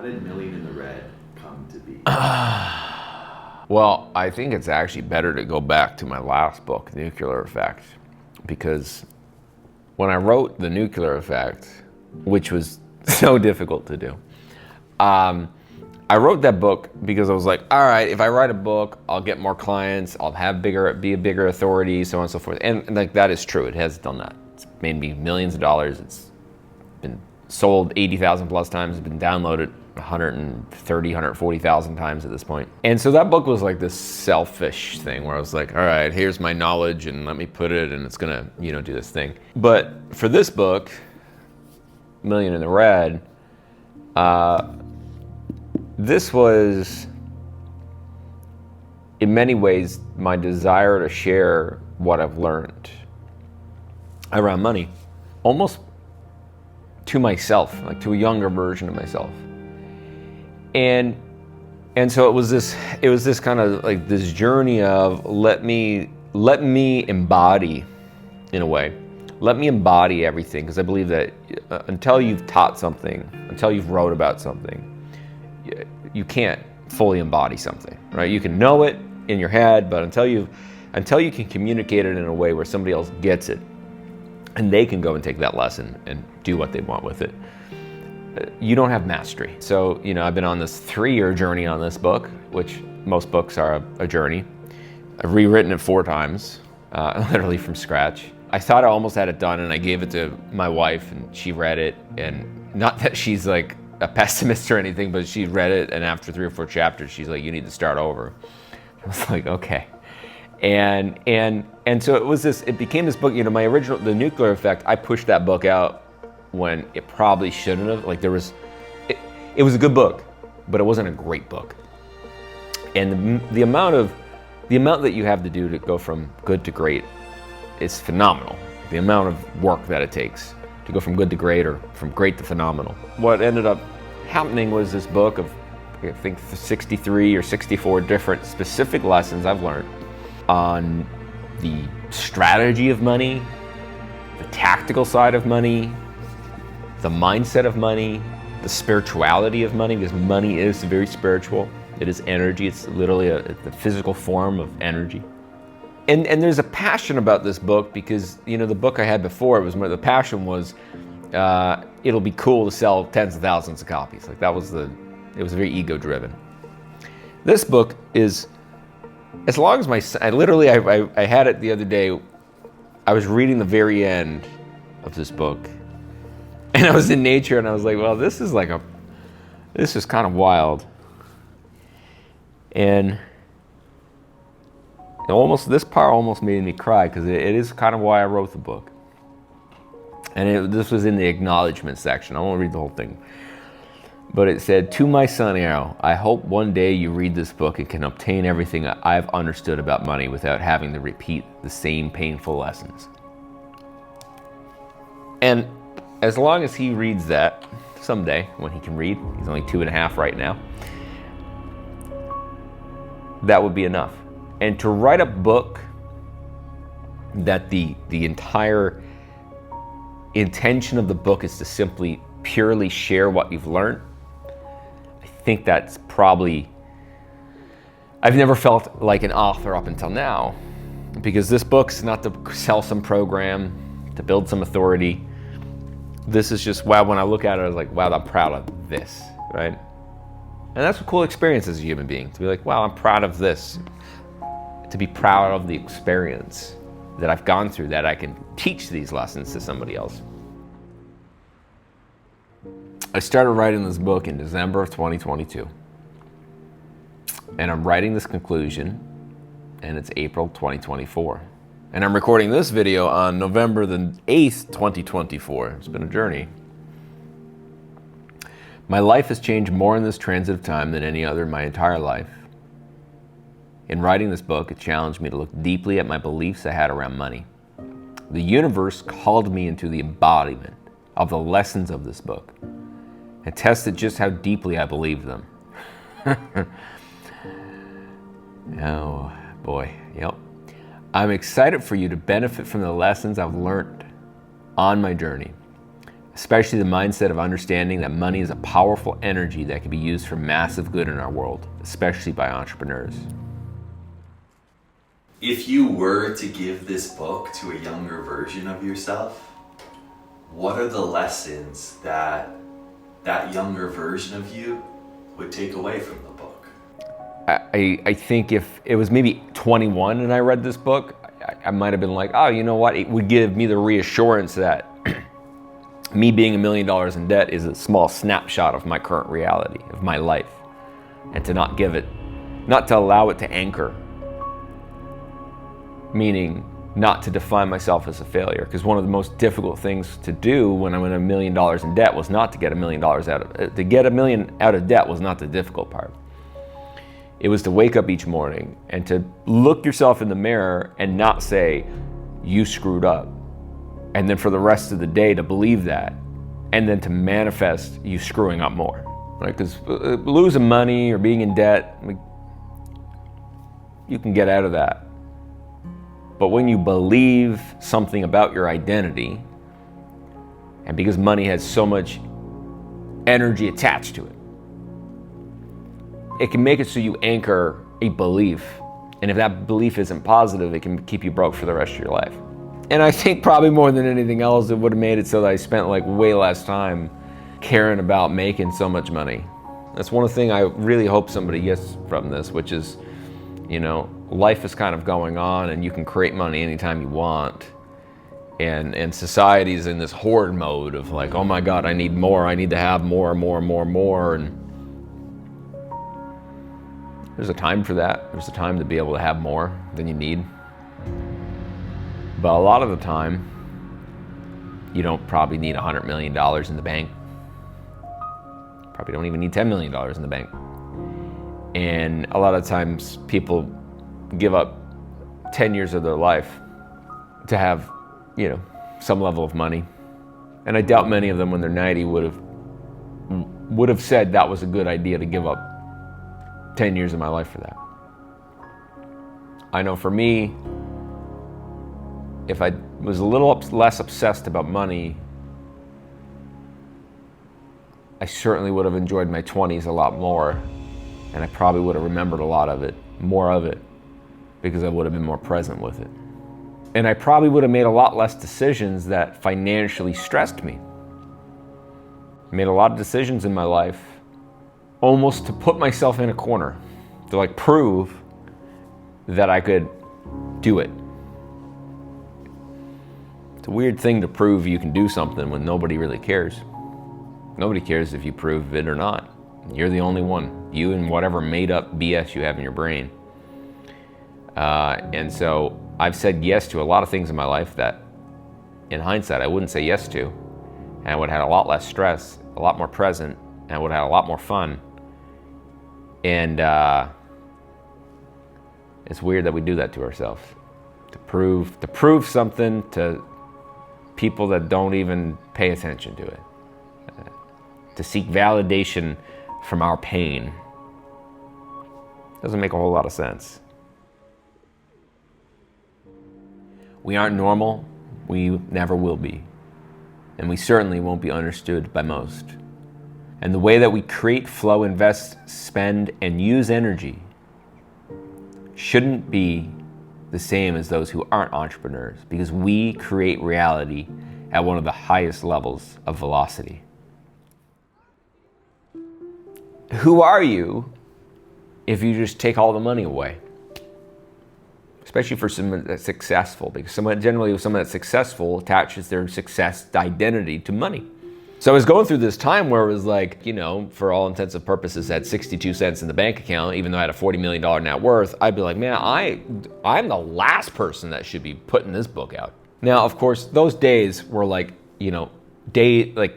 How did Million in the Red come to be? Well, I think it's actually better to go back to my last book, Nuclear Effect, because when I wrote The Nuclear Effect, which was so difficult to do, I wrote that book because I was like, all right, if I write a book, I'll get more clients, I'll be a bigger authority, so on and so forth. And like that is true, it has done that. It's made me millions of dollars. It's been sold 80,000 plus times, it's been downloaded 130, 140,000 times at this point. And so that book was like this selfish thing where I was like, all right, here's my knowledge and let me put it and it's gonna, do this thing. But for this book, Million in the Red, this was in many ways my desire to share what I've learned around money, almost to myself, like to a younger version of myself. And so it was this kind of like this journey of let me embody, in a way, let me embody everything, because I believe that until you've taught something, until you've wrote about something, you can't fully embody something, right? You can know it in your head, but until you can communicate it in a way where somebody else gets it, and they can go and take that lesson and do what they want with it, you don't have mastery. So, I've been on this 3-year journey on this book, which most books are a journey. I've rewritten it 4 times, literally from scratch. I thought I almost had it done, and I gave it to my wife, and she read it, and not that she's like a pessimist or anything, but she read it, and after 3 or 4 chapters, she's like, you need to start over. I was like, okay. And so it became this book, my original, The Nuclear Effect, I pushed that book out when it probably shouldn't have. Like it was a good book, but it wasn't a great book. And the amount that you have to do to go from good to great is phenomenal. The amount of work that it takes to go from good to great, or from great to phenomenal. What ended up happening was this book of, I think, 63 or 64 different specific lessons I've learned on the strategy of money, the tactical side of money, the mindset of money, the spirituality of money, because money is very spiritual. It is energy. It's literally the physical form of energy. And there's a passion about this book because, the book I had before, the passion was, it'll be cool to sell tens of thousands of copies. Like it was very ego driven. This book is, as long as I had it the other day, I was reading the very end of this book, and I was in nature, and I was like, well, this is kind of wild. And this part almost made me cry, because it is kind of why I wrote the book. And this was in the acknowledgement section. I won't read the whole thing. But it said, to my son Arrow, I hope one day you read this book and can obtain everything I've understood about money without having to repeat the same painful lessons. And as long as he reads that, someday, when he can read, he's only 2.5 right now, that would be enough. And to write a book that the entire intention of the book is to simply purely share what you've learned, I think that's probably, I've never felt like an author up until now, because this book's not to sell some program, to build some authority. This is just, wow, when I look at it, I was like, wow, I'm proud of this, right? And that's a cool experience as a human being, to be like, wow, I'm proud of this. To be proud of the experience that I've gone through, that I can teach these lessons to somebody else. I started writing this book in December of 2022. And I'm writing this conclusion, and it's April 2024. And I'm recording this video on November the 8th, 2024. It's been a journey. My life has changed more in this transit of time than any other in my entire life. In writing this book, it challenged me to look deeply at my beliefs I had around money. The universe called me into the embodiment of the lessons of this book and tested just how deeply I believed them. Oh boy, yep. I'm excited for you to benefit from the lessons I've learned on my journey. especially the mindset of understanding that money is a powerful energy that can be used for massive good in our world, especially by entrepreneurs. If you were to give this book to a younger version of yourself, what are the lessons that that younger version of you would take away from the book? I think if it was maybe 21 and I read this book, I might have been like, oh, you know what? It would give me the reassurance that me being $1 million in debt is a small snapshot of my current reality, of my life. And to not to allow it to anchor. Meaning not to define myself as a failure. Because one of the most difficult things to do when I'm in $1 million in debt was not to get $1 million to get $1 million out of debt was not the difficult part. It was to wake up each morning and to look yourself in the mirror and not say, you screwed up. And then for the rest of the day to believe that, and then to manifest you screwing up more. Right? Because losing money or being in debt, you can get out of that. But when you believe something about your identity, and because money has so much energy attached to it, it can make it so you anchor a belief. And if that belief isn't positive, it can keep you broke for the rest of your life. And I think probably more than anything else, it would have made it so that I spent like way less time caring about making so much money. That's one thing I really hope somebody gets from this, which is, you know, life is kind of going on and you can create money anytime you want. And society's in this hoard mode of like, oh my God, I need more. I need to have more. And there's a time for that. There's a time to be able to have more than you need. But a lot of the time, you don't probably need $100 million in the bank. Probably don't even need $10 million in the bank. And a lot of times people give up 10 years of their life to have, you know, some level of money. And I doubt many of them when they're 90 would have said that was a good idea to give up 10 years of my life for that. I know for me, if I was a little less obsessed about money, I certainly would have enjoyed my 20s a lot more, and I probably would have remembered a lot of it, more of it, because I would have been more present with it. And I probably would have made a lot less decisions that financially stressed me. I made a lot of decisions in my life almost to put myself in a corner, to like prove that I could do it. It's a weird thing to prove you can do something when nobody really cares. Nobody cares if you prove it or not. You're the only one. You and whatever made up BS you have in your brain. And so I've said yes to a lot of things in my life that, in hindsight, I wouldn't say yes to. And I would have had a lot less stress, a lot more present, and I would have had a lot more fun. And it's weird that we do that to ourselves. To prove something to people that don't even pay attention to it. To seek validation from our pain. Doesn't make a whole lot of sense. We aren't normal. We never will be. And we certainly won't be understood by most. And the way that we create, flow, invest, spend, and use energy shouldn't be the same as those who aren't entrepreneurs, because we create reality at one of the highest levels of velocity. Who are you if you just take all the money away? Especially for someone that's successful, because someone that's successful attaches their success identity to money. So I was going through this time where it was like, you know, for all intents and purposes, I had 62 cents in the bank account, even though I had a $40 million net worth. I'd be like, man, I'm the last person that should be putting this book out. Now, of course, those days were like, you know, the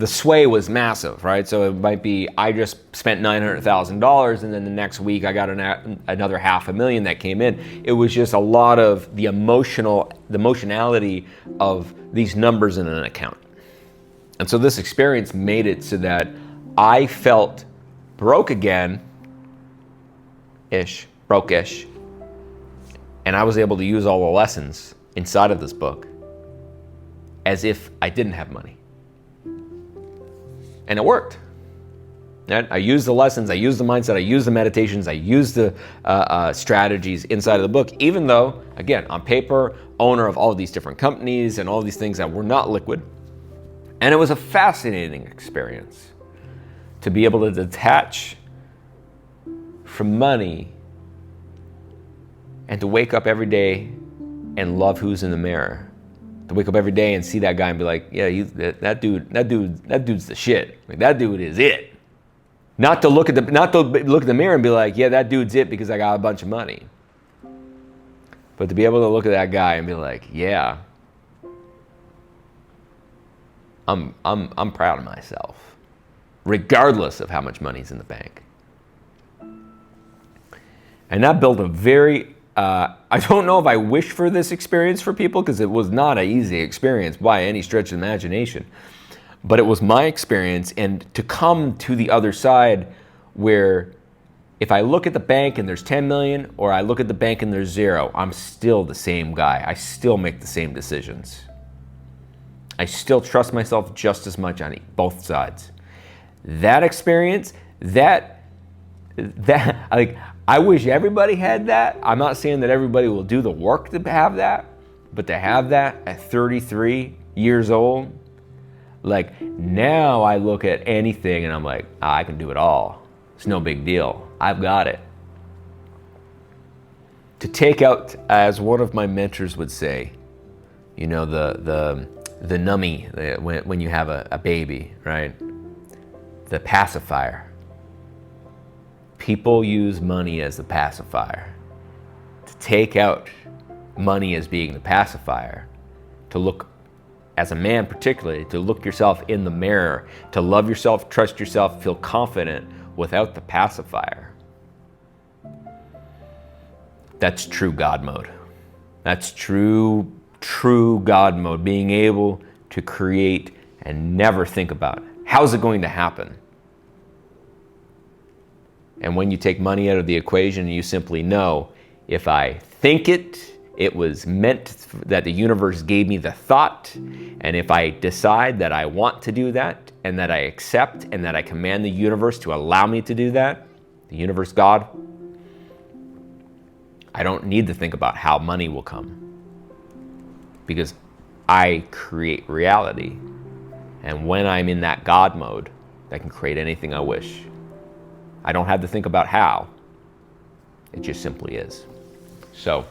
sway was massive, right? So it might be, I just spent $900,000 and then the next week I got another $500,000 that came in. It was just a lot of the emotionality of these numbers in an account. And so this experience made it so that I felt broke again, broke-ish. And I was able to use all the lessons inside of this book as if I didn't have money. And it worked. And I used the lessons, I used the mindset, I used the meditations, I used the strategies inside of the book, even though, again, on paper, owner of all of these different companies and all these things that were not liquid. And it was a fascinating experience to be able to detach from money and to wake up every day and love who's in the mirror. To wake up every day and see that guy and be like, yeah, that dude's the shit. Like, that dude is it. Not to look at the mirror and be like, yeah, that dude's it because I got a bunch of money. But to be able to look at that guy and be like, yeah, I'm proud of myself, regardless of how much money's in the bank. And that built a very, I don't know if I wish for this experience for people, because it was not an easy experience by any stretch of the imagination. But it was my experience, and to come to the other side where if I look at the bank and there's 10 million, or I look at the bank and there's 0, I'm still the same guy. I still make the same decisions. I still trust myself just as much on both sides. That experience, that like, I wish everybody had that. I'm not saying that everybody will do the work to have that, but to have that at 33 years old, like, now I look at anything and I'm like, I can do it all. It's no big deal. I've got it. To take out, as one of my mentors would say, you know, the nummy, when you have a baby, right? The pacifier. People use money as the pacifier. To take out money as being the pacifier, to look, as a man particularly, to look yourself in the mirror, to love yourself, trust yourself, feel confident without the pacifier. That's true God mode. That's true God mode, being able to create and never think about it. How's it going to happen? And when you take money out of the equation, you simply know, if I think it, it was meant that the universe gave me the thought. And if I decide that I want to do that, and that I accept, and that I command the universe to allow me to do that, the universe, God, I don't need to think about how money will come, because I create reality. And when I'm in that God mode, I can create anything I wish. I don't have to think about how. It just simply is. So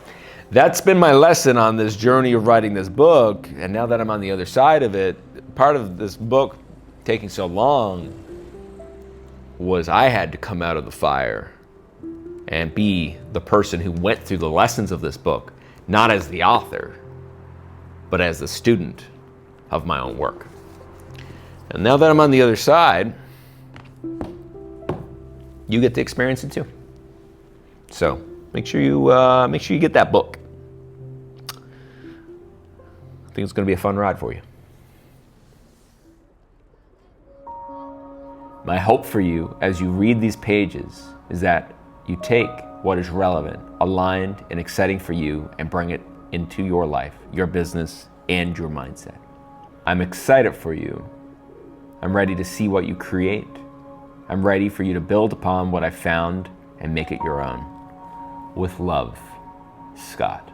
that's been my lesson on this journey of writing this book. And now that I'm on the other side of it, part of this book taking so long was I had to come out of the fire and be the person who went through the lessons of this book, not as the author, but as the student of my own work. And now that I'm on the other side, you get to experience it too. So make sure you get that book. I think it's going to be a fun ride for you. My hope for you as you read these pages is that you take what is relevant, aligned, and exciting for you and bring it into your life, your business, and your mindset. I'm excited for you. I'm ready to see what you create. I'm ready for you to build upon what I found and make it your own. With love, Scott.